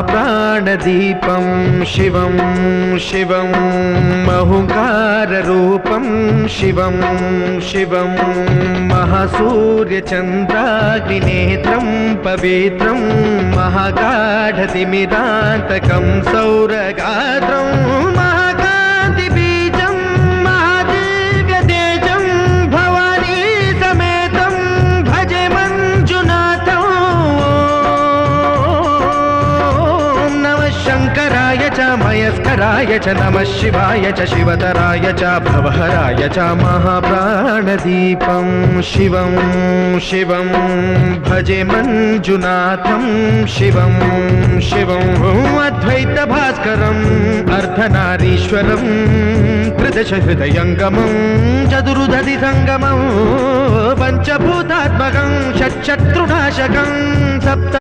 महाप्राणदीपं शिवं शिवं महुङ्काररूपं शिवं शिवं महासूर्यचन्द्राग्निनेत्रं पवित्रं महागाढतिमिरान्तकं सौरगात्रं महाकान्तिबीजं महादिव्यतेजं भवानी समेतं भजे मञ्जुनाथं। नमः शङ्कराय च मयस्कराय च नमः शिवाय च शिवतराय च भवहराय च महाप्राणदीपं शिवं शिवं भजे मञ्जुनाथं शिवं शिवं अद्वैतभास्करम् अर्धनारीश्वरं त्रिदशहृदयङ्गमं चतुर्दधिसङ्गमं पञ्चभूतात्मकं षट्शत्रुनाशकं सप्त